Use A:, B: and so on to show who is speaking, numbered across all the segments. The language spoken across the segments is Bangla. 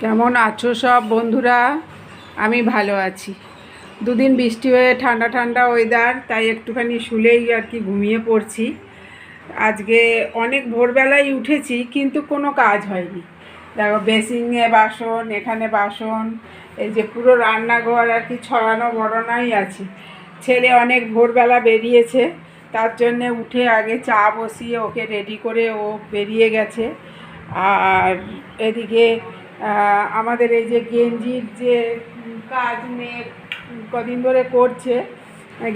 A: কেমন আছো সব বন্ধুরা? আমি ভালো আছি। দুদিন বৃষ্টি হয়ে ঠান্ডা ঠান্ডা ওয়েদার, তাই একটুখানি শুলেই আর কি ঘুমিয়ে পড়ছি। আজকে অনেক ভোরবেলায় উঠেছি, কিন্তু কোনো কাজ হয়নি। দেখো, বেসিনে বাসন, এখানে বাসন, এই যে পুরো রান্নাঘর আর কি ছড়ানো বড়নাই আছে। ছেলে অনেক ভোরবেলা বেরিয়েছে, তার জন্যে উঠে আগে চা বসিয়ে ওকে রেডি করে ও বেরিয়ে গেছে। আর এদিকে আমাদের এই যে গেঞ্জির যে কাজ মেয়ে কদিন ধরে করছে,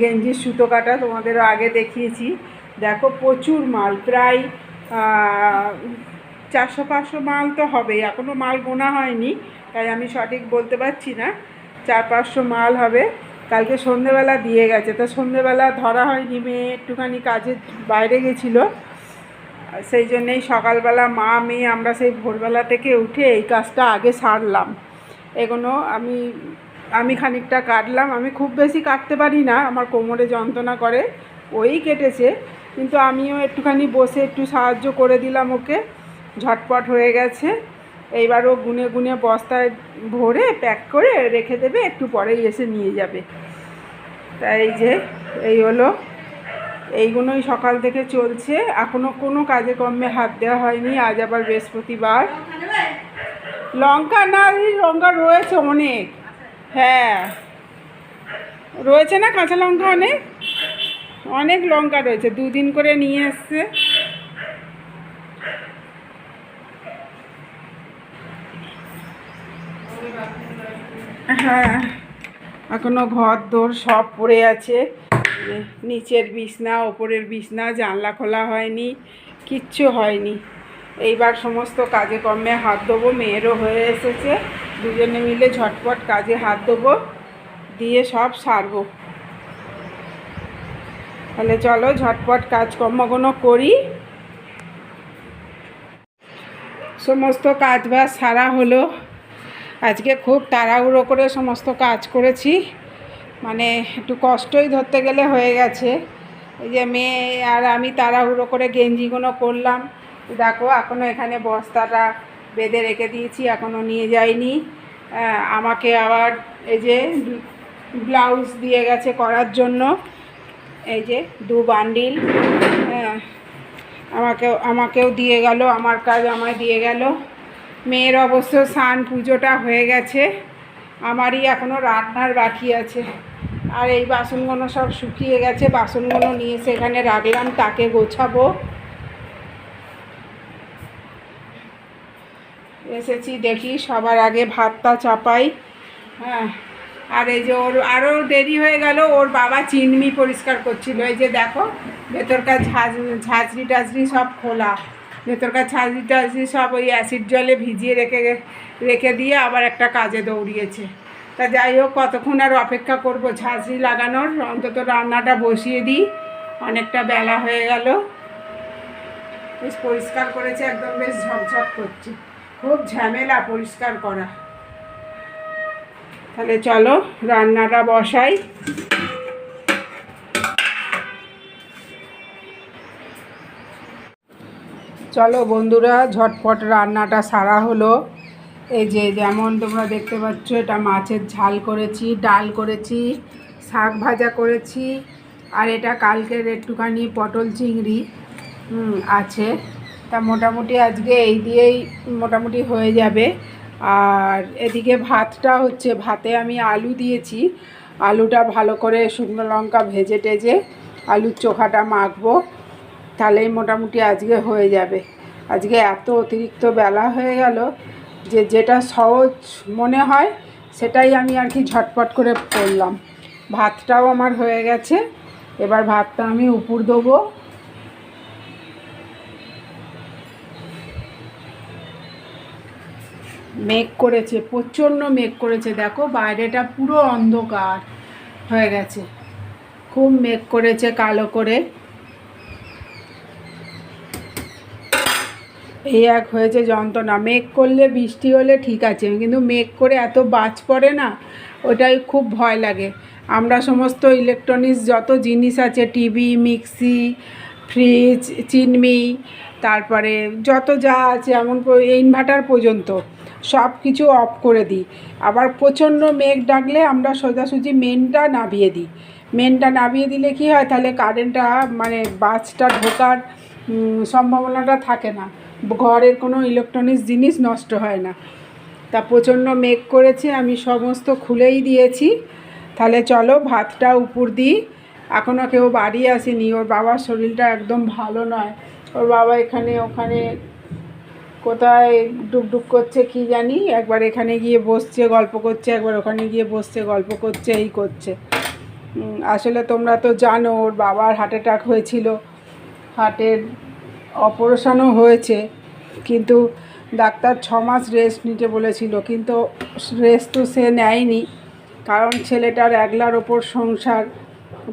A: গেঞ্জির সুতো কাটা তোমাদেরও আগে দেখিয়েছি। দেখো, প্রচুর মাল, প্রায় 400-500 মাল তো হবেই, এখনও মাল গোনা হয়নি, তাই আমি সঠিক বলতে পারছি না। 400-500 মাল হবে। কালকে সন্ধেবেলা দিয়ে গেছে, তো সন্ধেবেলা ধরা হয়নি, মেয়ে একটুখানি কাজে বাইরে গেছিলো, সেই জন্যেই সকালবেলা মা মেয়ে আমরা সেই ভোরবেলা থেকে উঠে এই কাজটা আগে সারলাম। এগুলো আমি খানিকটা কাটলাম। আমি খুব বেশি কাটতে পারি না, আমার কোমরে যন্ত্রণা করে, ওই কেটেছে, কিন্তু আমিও একটুখানি বসে একটু সাহায্য করে দিলাম ওকে, ঝটপট হয়ে গেছে। এইবারও গুনে গুনে বস্তায় ভরে প্যাক করে রেখে দেবে, একটু পরেই এসে নিয়ে যাবে। তাই যে এই হলো, এইগুলোই সকাল থেকে চলছে, এখনও কোনো কাজে কর্মে হাত দেওয়া হয়নি। আজ আবার বৃহস্পতিবার। লঙ্কা না, লঙ্কা রয়েছে অনেক, হ্যাঁ রয়েছে না, কাঁচা লঙ্কা অনেক অনেক লঙ্কা রয়েছে, 2 দিন করে নিয়ে এসছে। হ্যাঁ, এখনও ঘর দোর সব পড়ে আছে, নিচের বিছনা, ওপরের বিছনা, জানলা খোলা হয়নি, কিচ্ছু হয়নি। এইবার সমস্ত কাজে কর্মে হাত দেবো, মেয়েরও হয়ে এসেছে, দুজনে মিলে ঝটপট কাজে হাত দেবো, দিয়ে সব সারবো। তাহলে চলো ঝটপট কাজকর্মগুলো করি। সমস্ত কাজ বাজ সারা হলো। আজকে খুব তাড়াহুড়ো করে সমস্ত কাজ করেছি, মানে একটু কষ্টই ধরতে গেলে হয়ে গেছে। এই যে মেয়ে আর আমি তাড়াহুড়ো করে গেঞ্জিগুলো করলাম। দেখো, এখনও এখানে বস্তাটা বেঁধে রেখে দিয়েছি, এখনও নিয়ে যাইনি। আমাকে আবার এই যে ব্লাউজ দিয়ে গেছে করার জন্য, এই যে 2 বান্ডিল, আমাকেও দিয়ে গেল, আমার কাজ আমায় দিয়ে গেল। মেয়ের অবশ্য স্নান পুজোটা হয়ে গেছে, আমারই এখনও রান্নার বাকি আছে। আর এই বাসনগুলো সব শুকিয়ে গেছে, বাসনগুলো নিয়ে সেখানে রাখলাম, তাকে গোছাবো। এসেছি, দেখি সবার আগে ভাতটা চাপাই। হ্যাঁ, আর এই যে ওর আরও দেরি হয়ে গেল, ওর বাবা চিমনি পরিষ্কার করছিল। এই যে দেখো, ভেতরকার ঝাঁঝরি টাঝরি সব খোলা, ভেতরকার ঝাঁঝরি টাঝরি সব ওই অ্যাসিড জলে ভিজিয়ে রেখে দিয়ে আবার একটা কাজে দৌড়িয়েছে। তা যাই হোক, কতক্ষণ আর অপেক্ষা করব ঝাঁঝরি লাগানোর, অন্তত রান্নাটা বসিয়ে দিই, অনেকটা বেলা হয়ে গেল। বেশ পরিষ্কার করেছে, একদম বেশ ঝকঝক করছে, খুব ঝামেলা পরিষ্কার করা। তাহলে চলো রান্নাটা বসাই। চলো বন্ধুরা, ঝটপট রান্নাটা সারা হলো। এই যে যেমন তোমরা দেখতে পাচ্ছ, এটা মাছের ঝাল করেছি, ডাল করেছি, শাক ভাজা করেছি, আর এটা কালকের একটুখানি পটল চিংড়ি আছে। তা মোটামুটি আজকে এই দিয়েই মোটামুটি হয়ে যাবে। আর এদিকে ভাতটা হচ্ছে, ভাতে আমি আলু দিয়েছি, আলুটা ভালো করে শুকনো লঙ্কা ভেজে টেজে আলুর চোখাটা মাখবো, তাহলেই মোটামুটি আজকে হয়ে যাবে। আজকে এত অতিরিক্ত বেলা হয়ে গেল যে যেটা সহজ মনে হয় সেটাই আমি আর কি ঝটপট করে করলাম। ভাতটাও আমার হয়ে গেছে, এবার ভাতটা আমি উপর দেবো। মেঘ করেছে, প্রচণ্ড মেঘ করেছে, দেখো বাইরেটা পুরো অন্ধকার হয়ে গেছে, খুব মেঘ করেছে কালো করে। এই এক হয়েছে যন্ত্রণা, মেঘ করলে বৃষ্টি হলে ঠিক আছে, কিন্তু মেঘ করে এত বাজ পড়ে না, ওটাই খুব ভয় লাগে। আমরা সমস্ত ইলেকট্রনিক্স যত জিনিস আছে, টিভি, মিক্সি, ফ্রিজ, চিমনি, তারপরে যত যা আছে, এমন ইনভার্টার পর্যন্ত, সব কিছু অফ করে দিই। আবার প্রচণ্ড মেঘ ডাকলে আমরা সোজাসুজি মেনটা নামিয়ে দিই। মেনটা নামিয়ে দিলে কি হয়, তাহলে কারেন্টটা মানে বাসটা ঢোকার সম্ভাবনাটা থাকে না, ঘরের কোনো ইলেকট্রনিক্স জিনিস নষ্ট হয় না। তা প্রচণ্ড মেঘ করেছে, আমি সমস্ত খুলেই দিয়েছি। তাহলে চলো ভাতটা উপর দিই। এখনও কেউ বাড়ি আসেনি, ওর বাবার শরীরটা একদম ভালো নয়। ওর বাবা এখানে ওখানে কোথায় ডুকডুক করছে কি জানি, একবার এখানে গিয়ে বসছে গল্প করছে, একবার ওখানে গিয়ে বসছে গল্প করছে, এই করছে। আসলে তোমরা তো জানো ওর বাবার হার্ট অ্যাটাক হয়েছিল, হার্টের অপারেশনও হয়েছে, কিন্তু ডাক্তার 6 মাস রেস্ট নিতে বলেছিল, কিন্তু রেস্ট তো সে নেয়নি। কারণ ছেলেটার একলার ওপর সংসার,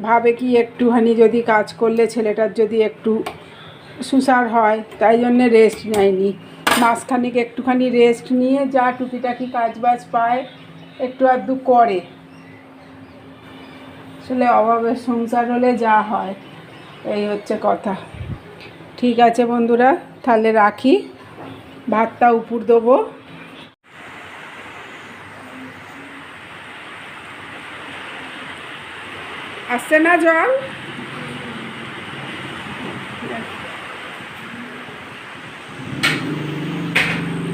A: ভাবে কি একটুখানি যদি কাজ করলে ছেলেটার যদি একটু সুসার হয়, তাই জন্যে রেস্ট নেয়নি। মাসখানিক একটুখানি রেস্ট নিয়ে যা টুকিটাকি কাজবাজ পায় একটু আধটু করে। আসলে অভাবের সংসার হলে যা হয়, এই হচ্ছে কথা। ঠিক আছে বন্ধুরা, তাহলে রাখি, ভাতটা উপর দেবো। আসছে না জল?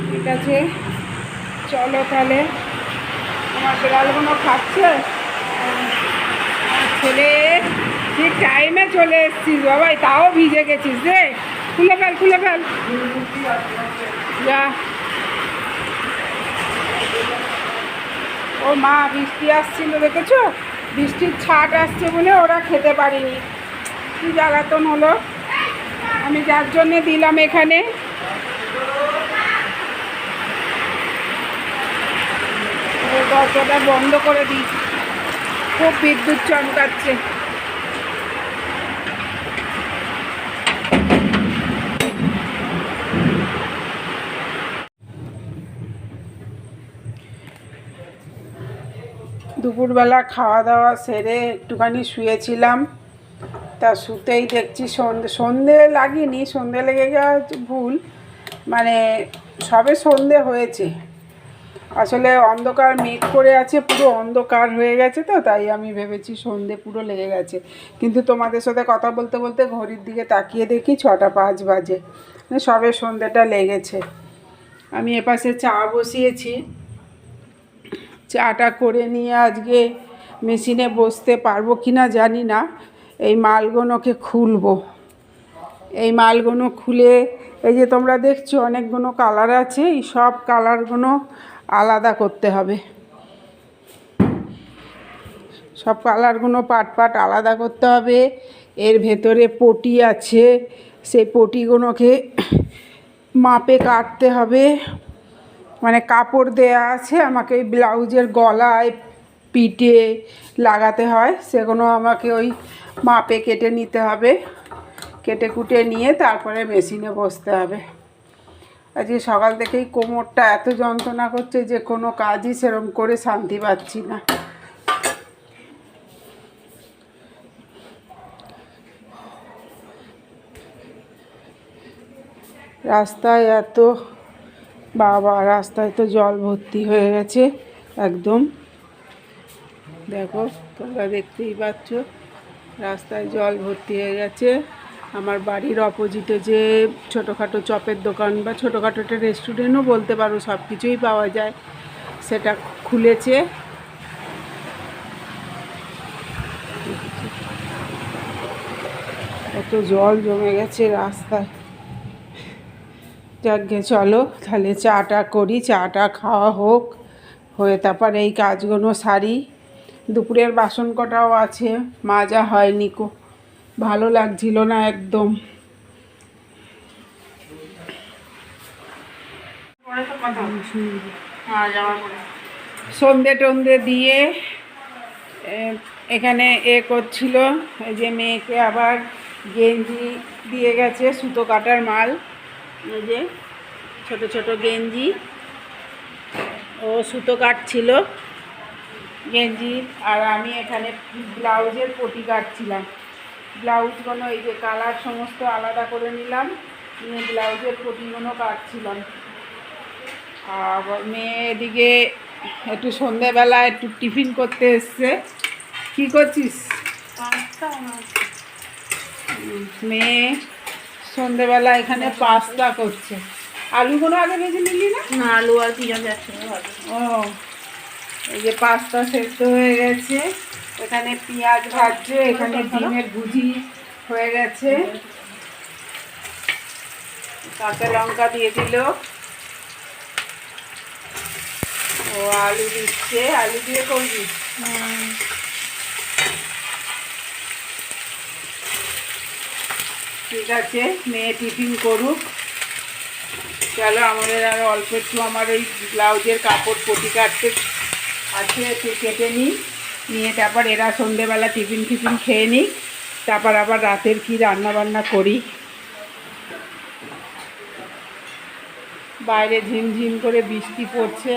A: ঠিক আছে, চলো তাহলে। আমার বিড়ালগুলো খাচ্ছে। ছেলে ঠিক টাইমে চলে এসছিস বাবাই, তাও ভিজে গেছিস রে। খুলে ফেল খুলে ফেল, যা। ও মা, বৃষ্টি আসছিল দেখেছো? বৃষ্টির ছাট আসছে বলে ওরা খেতে পারিনি। কি জ্বালাতন হলো, আমি যার জন্যে দিলাম এখানে। দরজাটা বন্ধ করে দিই, খুব বিদ্যুৎ চমকাচ্ছে। দুপুরবেলা খাওয়া দাওয়া সেরে একটুখানি শুয়েছিলাম। তা শুতেই দেখছি সন্ধে লাগেনি, সন্ধে লেগে যাওয়া ভুল, মানে সবে সন্ধে হয়েছে। আসলে অন্ধকার মেঘ করে আছে, পুরো অন্ধকার হয়ে গেছে, তো তাই আমি ভেবেছি সন্ধে পুরো লেগে গেছে। কিন্তু তোমাদের সাথে কথা বলতে বলতে ঘড়ির দিকে তাকিয়ে দেখি 6টা 5 বাজে, মানে সবে সন্ধেটা লেগেছে। আমি এপাশে চা বসিয়েছি, চাটা করে নিয়ে আজকে মেশিনে বসতে পারবো কি না জানি না। এই মালগুলোকে খুলবো, এই মালগুলো খুলে, এই যে তোমরা দেখছো অনেকগুলো কালার আছে, এই সব কালারগুলো আলাদা করতে হবে। সব কালারগুলো পাট পাট আলাদা করতে হবে। এর ভেতরে পটি আছে, সেই পটিগুলোকে মাপে কাটতে হবে। মানে কাপড় দেয়া আছে, আমাকে ওই ব্লাউজের গলায় পিঠে লাগাতে হয়, সেগুলো আমাকে ওই মাপে কেটে নিতে হবে। কেটে কুটে নিয়ে তারপরে মেশিনে বসতে হবে। আজকে সকাল থেকেই কোমরটা এত যন্ত্রণা করছে যে কোনো কাজই সেরকম করে শান্তি পাচ্ছি না। রাস্তায় এত, বাবা রাস্তায় তো জল ভর্তি হয়ে গেছে একদম। দেখো তোমরা দেখতেই পাচ্ছ, রাস্তায় জল ভর্তি হয়ে গেছে। আমার বাড়ির অপোজিটে যে ছোটোখাটো চপের দোকান বা ছোটোখাটো একটা রেস্টুরেন্টও বলতে পারো, সব কিছুই পাওয়া যায়, সেটা খুলেছে। এত জল জমে গেছে রাস্তায়। যাকে চলো তাহলে চাটা করি, চাটা খাওয়া হোক, হয়ে তারপর এই কাজগুলো সারি। দুপুরের বাসন কটাও আছে, মাজা হয়নি, ভালো লাগছিল না একদম। সন্ধে টন্ধে দিয়ে এখানে করছিল, এই যে মেয়েকে আবার গেঞ্জি দিয়ে গেছে, সুতো কাটার মাল, এই যে ছোট ছোট গেঞ্জি, ও সুতো কাটছিল গেঞ্জি, আর আমি এখানে ব্লাউজের পটি কাটছিলাম। ব্লাউজগুলো এই যে কালার সমস্ত আলাদা করে নিলাম, নিয়ে ব্লাউজের পটিগুলো কাটছিলাম। আর মেয়ে এদিকে একটু সন্ধেবেলা একটু টিফিন করতে এসছে। কি করছিস? মেয়ে সন্ধেবেলা এখানে পাস্তা করছে। আলুগুলো আগে ভেজে নিলি না?
B: না, আলু আর পেঁয়াজ একসঙ্গে ভাজা।
A: ও, এই যে পাস্তা সেদ্ধ হয়ে গেছে, এখানে পেঁয়াজ ভাজছে, এখানে ডিমের ভুজি হয়ে গেছে, কাঁচা লঙ্কা দিয়ে দিল, ও আলু দিচ্ছে। আলু দিয়ে করবি? ঠিক আছে, মেয়ে টিফিন করুক। চলো, আমাদের আরও অল্প একটু আমার ওই ব্লাউজের কাপড় পটি কাটতে আছে, একটু কেটে নিয়ে তারপর এরা সন্ধেবেলা টিফিন খেয়ে নিই, তারপর আবার রাতের কি রান্না বান্না করি। বাইরে ঝিমঝিম করে বৃষ্টি পড়ছে।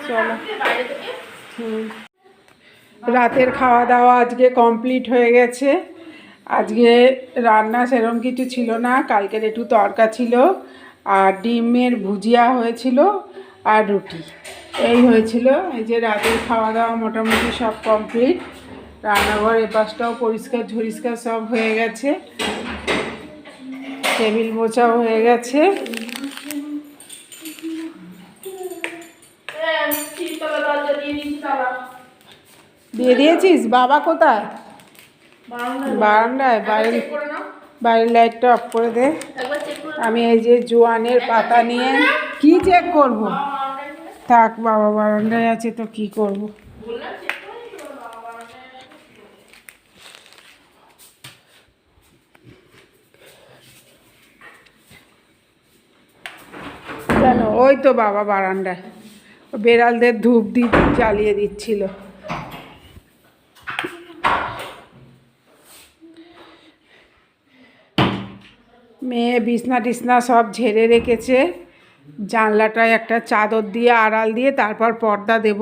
A: চলো। রাতের খাওয়া দাওয়া আজকে কমপ্লিট হয়ে গেছে। আজকে রান্না সেরকম কিছু ছিল না, কালকের একটু তরকা ছিল, আর ডিমের ভুজিয়া হয়েছিল, আর রুটি, এই হয়েছিল। এই যে রাতের খাওয়া দাওয়া মোটামুটি সব কমপ্লিট। রান্নাঘর এপাশটাও পরিষ্কার ঝরিষ্কার সব হয়ে গেছে, টেবিল মোছাও হয়ে গেছে। দিয়ে দিয়েছিস? বাবা কোথায়? বারান্দায়। বাইরের লাইটটা অফ করে দে। আমি এই যে জোয়ানের পাতা নিয়ে কি চেক করব? থাক, বাবা বারান্দায় আছে তো কি করব। কেন? ওই তো বাবা বারান্দায় বেড়ালদের ধূপ জ্বালিয়ে দিচ্ছিল। মেয়ে বিছনা টিছনা সব ঝেড়ে রেখেছে, জানলাটায় একটা চাদর দিয়ে আড়াল দিয়ে তারপর পর্দা দেব,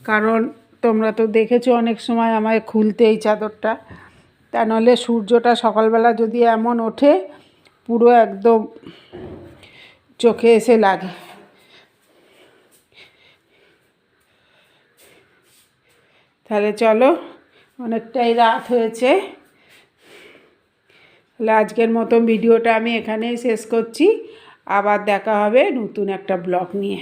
A: কারণ তোমরা তো দেখেছো অনেক সময় আমায় খুলতে এই চাদরটা, তা নাহলে সূর্যটা সকালবেলা যদি এমন ওঠে পুরো একদম চোখে এসে লাগে। তাহলে চলো, অনেকটাই রাত হয়েছে, তাহলে আজকের মতো ভিডিওটা আমি এখানেই শেষ করছি। আবার দেখা হবে নতুন একটা ব্লগ নিয়ে।